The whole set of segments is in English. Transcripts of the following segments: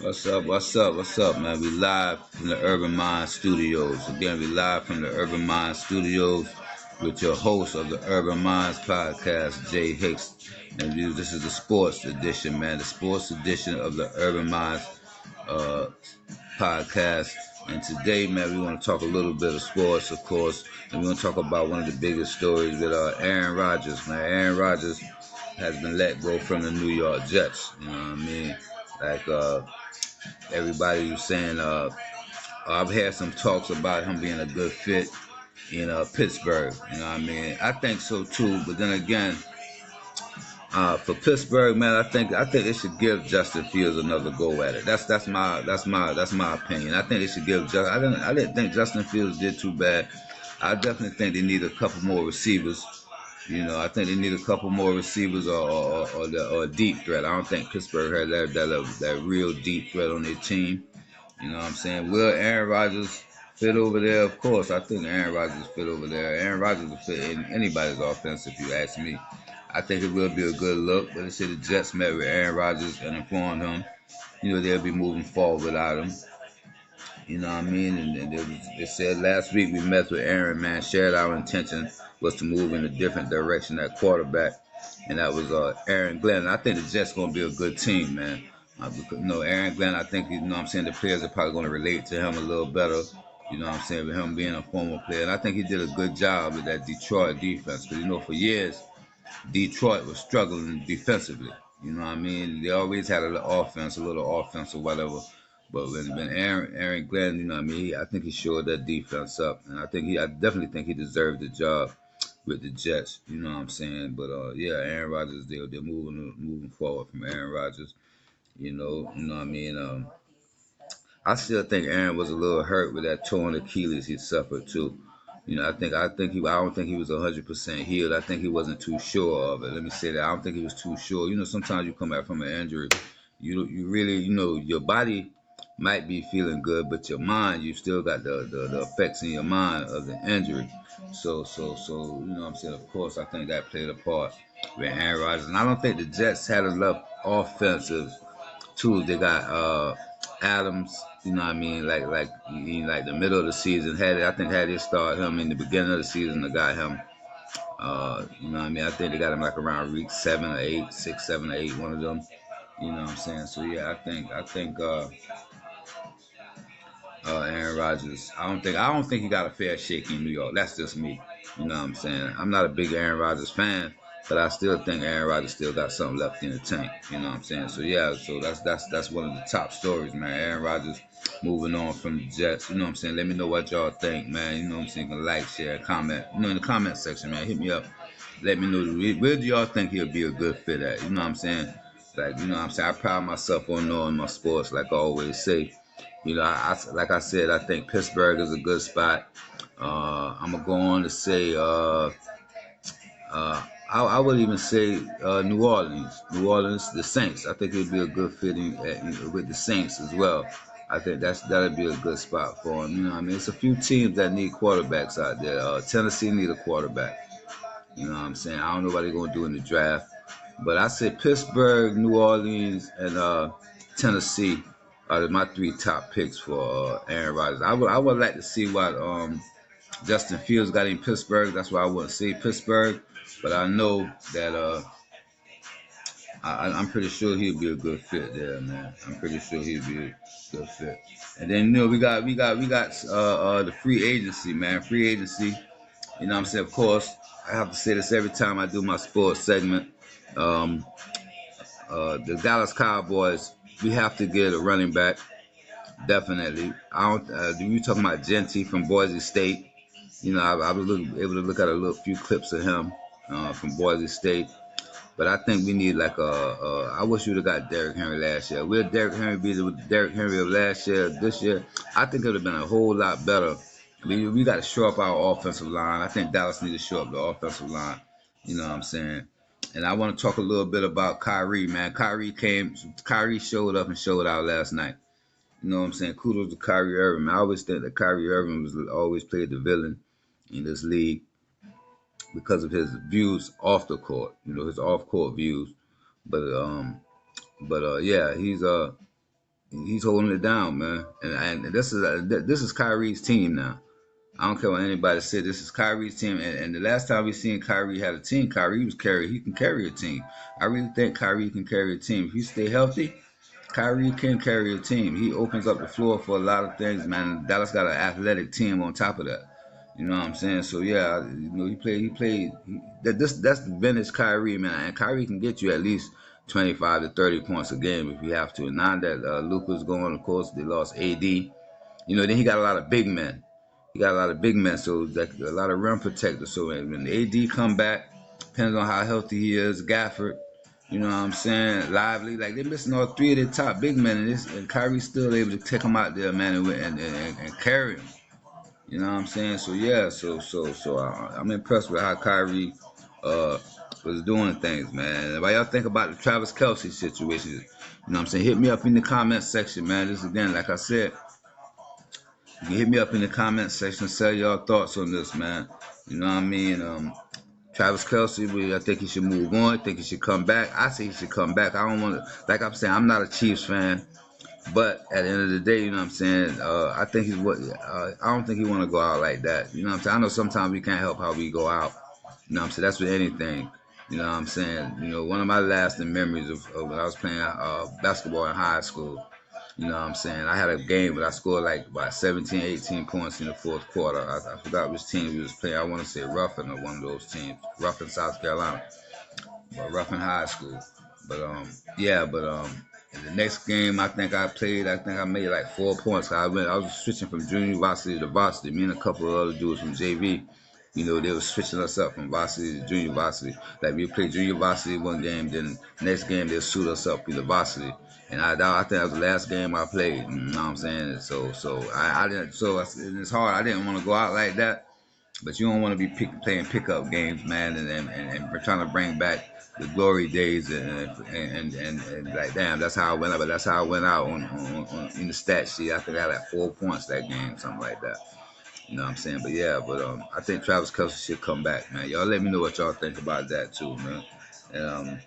What's up? What's up? What's up, man? We live from the Urban Mind Studios. Again, we live from the Urban Mind Studios with your host of the Urban Minds podcast, Jay Hicks. And this is the sports edition, man. The sports edition of the Urban Minds uh, podcast. And today, man, we want to talk a little bit of sports, of course. And we want to talk about one of the biggest stories with Aaron Rodgers, man. Aaron Rodgers has been let go from the New York Jets. You know what I mean? Like, everybody was saying, I've had some talks about him being a good fit in Pittsburgh. You know what I mean? I think so too. But then again, for Pittsburgh, man, I think they should give Justin Fields another go at it. That's my opinion. I think they should give Justin. I didn't think Justin Fields did too bad. I definitely think they need a couple more receivers. You know, I think they need a couple more receivers or a deep threat. I don't think Pittsburgh had that real deep threat on their team. You know what I'm saying? Will Aaron Rodgers fit over there? Of course, I think Aaron Rodgers fit over there. Aaron Rodgers will fit in anybody's offense, if you ask me. I think it will be a good look. But they say the Jets met with Aaron Rodgers and informed him, they'll be moving forward without him. You know what I mean? And they said last week we met with Aaron, man, shared our intention was to move in a different direction at quarterback. And that was Aaron Glenn. And I think the Jets going to be a good team, man. Because, Aaron Glenn, I think, the players are probably going to relate to him a little better. You know what I'm saying? With him being a former player. And I think he did a good job with that Detroit defense. Because, for years, Detroit was struggling defensively. You know what I mean? They always had a little offense or whatever. But when Aaron Glenn, you know what I mean, I think he showed that defense up. And I definitely think he deserved the job with the Jets. You know what I'm saying? But yeah, Aaron Rodgers, they're moving forward from Aaron Rodgers. You know what I mean? I still think Aaron was a little hurt with that torn Achilles he suffered too. I don't think he was 100% healed. I think he wasn't too sure of it. Let me say that. I don't think he was too sure. Sometimes you come back from an injury, you really, your body might be feeling good, but your mind, you still got the effects in your mind of the injury. So, you know what I'm saying? Of course, I think that played a part with Aaron Rodgers. And I don't think the Jets had enough offensive tools. They got Adams, you know what I mean? Like the middle of the season, I think had they start him in the beginning of the season, they got him. You know what I mean? I think they got him like around week 7 or 8, 6, 7 or 8, one of them. You know what I'm saying? So yeah, I think Aaron Rodgers. I don't think he got a fair shake in New York. That's just me. You know what I'm saying? I'm not a big Aaron Rodgers fan, but I still think Aaron Rodgers still got something left in the tank. You know what I'm saying? So yeah, so that's one of the top stories, man. Aaron Rodgers moving on from the Jets. You know what I'm saying? Let me know what y'all think, man. You know what I'm saying? You can like, share, comment. In the comment section, man. Hit me up. Let me know where do y'all think he'll be a good fit at. You know what I'm saying? Like, you know what I'm saying? I pride myself on knowing my sports, like I always say. Like I said, I think Pittsburgh is a good spot. I'm gonna go on to say, I would even say New Orleans. New Orleans, the Saints. I think it'd be a good fitting with the Saints as well. I think that'd be a good spot for him. You know what I mean? It's a few teams that need quarterbacks out there. Tennessee need a quarterback. You know what I'm saying? I don't know what they're gonna do in the draft, but I say Pittsburgh, New Orleans, and Tennessee are my three top picks for Aaron Rodgers. I would like to see what Justin Fields got in Pittsburgh. That's why I wouldn't say Pittsburgh, but I know that I'm pretty sure he'll be a good fit there, man. I'm pretty sure he'll be a good fit. And then we got the free agency, man. Free agency. You know what I'm saying? Of course, I have to say this every time I do my sports segment. Um, the Dallas Cowboys, we have to get a running back. Definitely. I don't. You talking about Genty from Boise State? I was able to look at a little few clips of him from Boise State. But I think we need like I wish we'd have got Derrick Henry last year. Will Derrick Henry be the Derrick Henry of last year, this year? I think it would have been a whole lot better. I mean, we got to shore up our offensive line. I think Dallas needs to shore up the offensive line. You know what I'm saying? And I want to talk a little bit about Kyrie, man. Kyrie showed up and showed out last night. You know what I'm saying? Kudos to Kyrie Irving. I always think that Kyrie Irving was always played the villain in this league because of his views off the court, his off court views. But yeah, He's holding it down, man. And this is Kyrie's team now. I don't care what anybody said. This is Kyrie's team, and the last time we seen Kyrie had a team, Kyrie was carry. He can carry a team. I really think Kyrie can carry a team. If he stay healthy, Kyrie can carry a team. He opens up the floor for a lot of things, man. Dallas got an athletic team on top of that. You know what I'm saying? So yeah, he played. That's the vintage Kyrie, man. And Kyrie can get you at least 25 to 30 points a game if you have to. And now that Luka's going, of course, they lost AD. Then he got a lot of big men. He got a lot of big men, so that a lot of rim protectors. So when the AD come back, depends on how healthy he is. Gafford, you know what I'm saying? Lively, like they're missing all three of their top big men, and Kyrie's still able to take them out there, man, and carry them. You know what I'm saying? So yeah, I'm impressed with how Kyrie uh was doing things, man. What y'all think about the Travis Kelce situation? You know what I'm saying? Hit me up in the comment section, man. This again, like I said, you can hit me up in the comment section, say your thoughts on this, man. You know what I mean? Travis Kelce, I think he should move on. I think he should come back. I say he should come back. I don't want to, like I'm saying, I'm not a Chiefs fan, but at the end of the day, you know what I'm saying? I think I don't think he want to go out like that. You know what I'm saying? I know sometimes we can't help how we go out. You know what I'm saying? That's with anything. You know what I'm saying? One of my lasting memories of when I was playing basketball in high school. You know what I'm saying? I had a game where I scored like about 17, 18 points in the fourth quarter. I forgot which team we was playing. I want to say Ruffin or one of those teams. Ruffin, South Carolina. But Ruffin High School. But in the next game I think I made like 4 points. I was switching from junior varsity to varsity. Me and a couple of other dudes from JV. They were switching us up from varsity to junior varsity. Like we played junior varsity one game, then next game they'll suit us up with the varsity. And I think that was the last game I played. You know what I'm saying? So I didn't. So it's hard. I didn't want to go out like that. But you don't want to be playing pickup games, man, and trying to bring back the glory days and like damn, that's how I went out. But that's how I went out on in the stat sheet. I think I had like 4 points that game, something like that. You know what I'm saying? But yeah, I think Travis Kelce should come back, man. Y'all let me know what y'all think about that too, man. And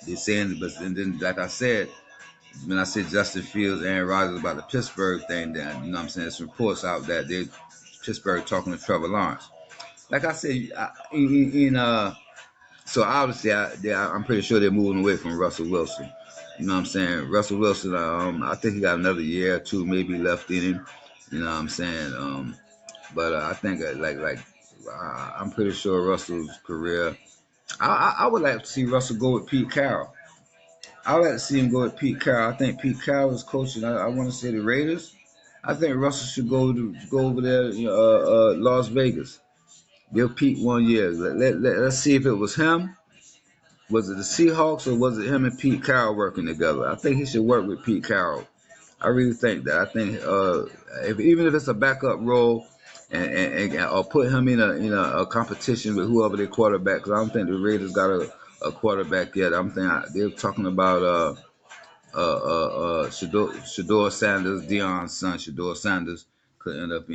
they're saying, but and then like I said, when I said Justin Fields, Aaron Rodgers about the Pittsburgh thing, then you know what I'm saying, there's reports out that Pittsburgh talking to Trevor Lawrence. Like I said, so obviously I'm pretty sure they're moving away from Russell Wilson. You know what I'm saying? Russell Wilson, I think he got another year or two maybe left in him. You know what I'm saying? But I think I'm pretty sure Russell's career. I would like to see Russell go with Pete Carroll. I would like to see him go with Pete Carroll. I think Pete Carroll is coaching. I want to say the Raiders. I think Russell should go over there, Las Vegas. Give Pete 1 year. Let's see if it was him. Was it the Seahawks or was it him and Pete Carroll working together? I think he should work with Pete Carroll. I really think that. I think even if it's a backup role, and or put him in a competition with whoever their quarterback. Because I don't think the Raiders got a quarterback yet. I'm thinking they're talking about Shador Sanders, Deion's son, Shador Sanders, could end up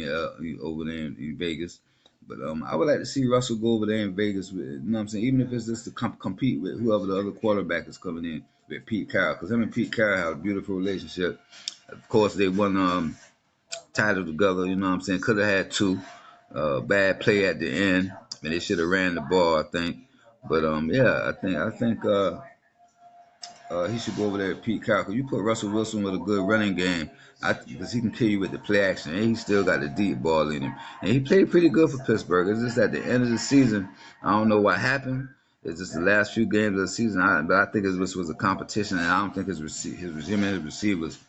over there in Vegas. But I would like to see Russell go over there in Vegas. You know what I'm saying? Even if it's just to compete with whoever the other quarterback is coming in with Pete Carroll, because him and Pete Carroll have a beautiful relationship. Of course, they won title together. You know what I'm saying? Could have had two. Bad play at the end, and they should have ran the ball, I think. But yeah, I think he should go over there at Pete Carroll. Cause you put Russell Wilson with a good running game, because he can kill you with the play action, and he still got the deep ball in him. And he played pretty good for Pittsburgh. It's just at the end of the season, I don't know what happened. It's just the last few games of the season. But I think this was a competition, and I don't think him and his receivers.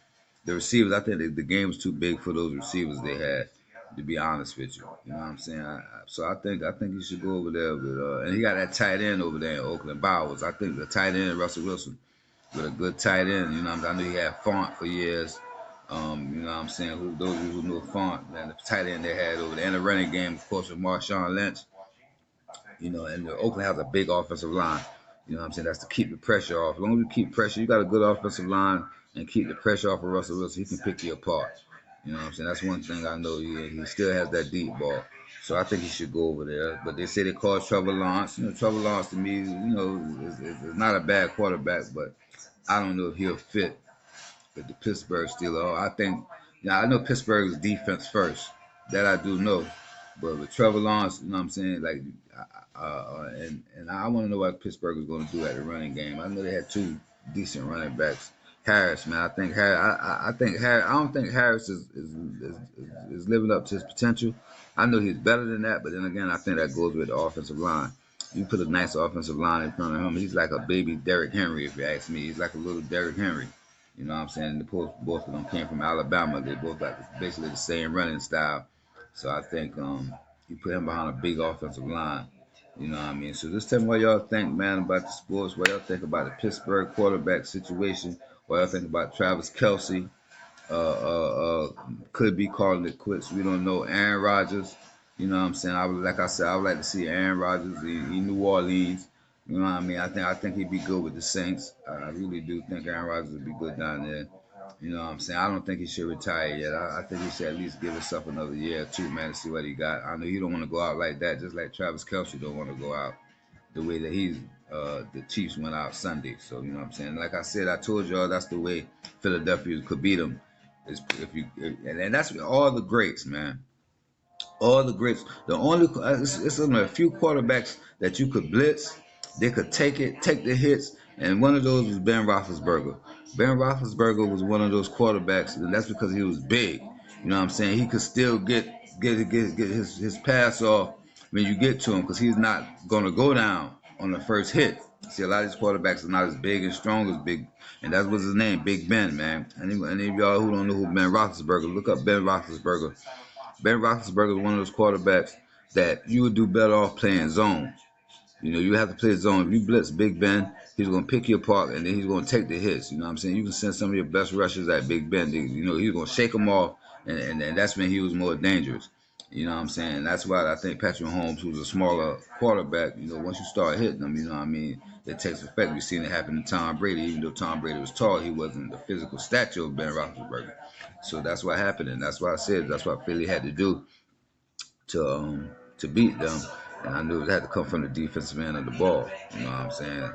The receivers, I think the game was too big for those receivers they had. To be honest with you, you know what I'm saying. So I think he should go over there with, and he got that tight end over there in Oakland, Bowers. I think the tight end Russell Wilson with a good tight end. You know, I know he had Font for years. You know what I'm saying? Those of you who know Font, man, the tight end they had over there, and the running game, of course, with Marshawn Lynch. And Oakland has a big offensive line. You know what I'm saying? That's to keep the pressure off. As long as you keep pressure, you got a good offensive line and keep the pressure off of Russell Wilson, he can pick you apart. You know what I'm saying? That's one thing I know. He still has that deep ball. So I think he should go over there. But they say they call Trevor Lawrence. Trevor Lawrence to me, is not a bad quarterback, but I don't know if he'll fit But the Pittsburgh Steelers, I think, now I know Pittsburgh's defense first. That I do know. But with Trevor Lawrence, you know what I'm saying? Like, and I want to know what Pittsburgh is going to do at the running game. I know they had two decent running backs. Harris, man, I think Harris. I think Harris. I don't think Harris is living up to his potential. I know he's better than that, but then again, I think that goes with the offensive line. You put a nice offensive line in front of him, he's like a baby Derrick Henry, if you ask me. He's like a little Derrick Henry. You know what I'm saying? Both of them came from Alabama. They both got basically the same running style. So I think you put him behind a big offensive line. You know what I mean? So just tell me what y'all think, man, about the sports. What y'all think about the Pittsburgh quarterback situation. What y'all think about Travis Kelce. Could be calling it quits. We don't know. Aaron Rodgers. You know what I'm saying? Like I said, I would like to see Aaron Rodgers in New Orleans. You know what I mean? I think he'd be good with the Saints. I really do think Aaron Rodgers would be good down there. You know what I'm saying? I don't think he should retire yet. I think he should at least give himself another year or two, man, to see what he got. I know he don't want to go out like that, just like Travis Kelce don't want to go out the way that the Chiefs went out Sunday. So you know what I'm saying? Like I said, I told y'all that's the way Philadelphia could beat them. And that's all the greats, man. All the greats. The only it's only a few quarterbacks that you could blitz. They could take the hits, and one of those was Ben Roethlisberger. Ben Roethlisberger was one of those quarterbacks, and that's because he was big. You know what I'm saying? He could still get his pass off when you get to him, because he's not gonna go down on the first hit. See, a lot of these quarterbacks are not as big and strong as Big, and that was his name, Big Ben, man. Any of y'all who don't know who Ben Roethlisberger, look up Ben Roethlisberger. Ben Roethlisberger is one of those quarterbacks that you would do better off playing zone. You know, you have to play zone. If you blitz Big Ben, he's going to pick you apart, and then he's going to take the hits. You know what I'm saying? You can send some of your best rushers at Big Ben. You know, he's going to shake them off, and that's when he was more dangerous. You know what I'm saying? That's why I think Patrick Mahomes, who's a smaller quarterback, you know, once you start hitting them, you know what I mean, it takes effect. We've seen it happen to Tom Brady. Even though Tom Brady was tall, he wasn't the physical stature of Ben Roethlisberger. So that's what happened, and that's why I said that's what Philly had to do to beat them. And I knew it had to come from the defensive end of the ball. You know what I'm saying?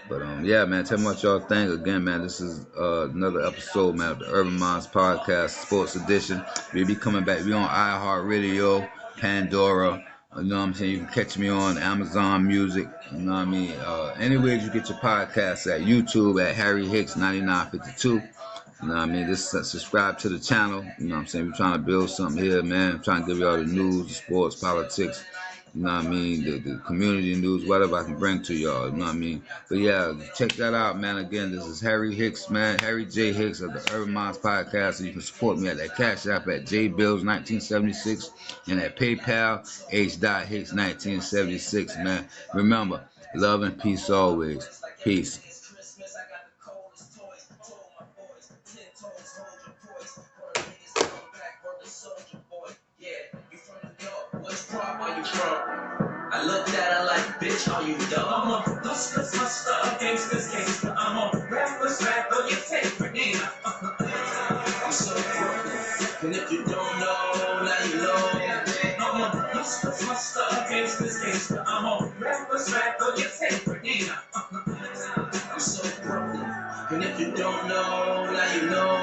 But yeah, man, tell me what y'all think. Again, man, this is another episode, man, of the Urban Minds Podcast, Sports Edition. We'll be coming back. We on iHeartRadio, Pandora. You know what I'm saying? You can catch me on Amazon Music. You know what I mean? Anywhere you get your podcasts at YouTube at Harry Hicks 9952. You know what I mean? Just subscribe to the channel. You know what I'm saying? We're trying to build something here, man. I'm trying to give you all the news, the sports, politics. You know what I mean? The community news, whatever I can bring to y'all. You know what I mean? But yeah, check that out, man. Again, this is Harry Hicks, man. Harry J. Hicks of the Urban Minds Podcast. And you can support me at that Cash App at JBills1976 and at PayPal, H.Hicks1976, man. Remember, love and peace always. Peace. I looked at her like, bitch, are you dumb? I'm a hustler's hustler, gangster's gangster. I'm a rapper's rapper, you take for dinner. I'm so broken, and if you don't know, now you know. I'm a hustler's hustler, gangster's gangster. I'm a rapper's rapper, you take for dinner. I'm so broken, and if you don't know, now you know.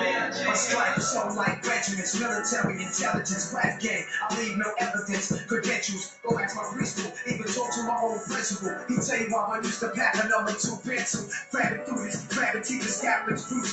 My stripes so like regiments, military intelligence, rap game. I leave no evidence, credentials. Go ask my preschool, even talk to my old principal. He tell you why I used to pack a number 2 pencil. Grab it through this gravity, the scavenged fruit.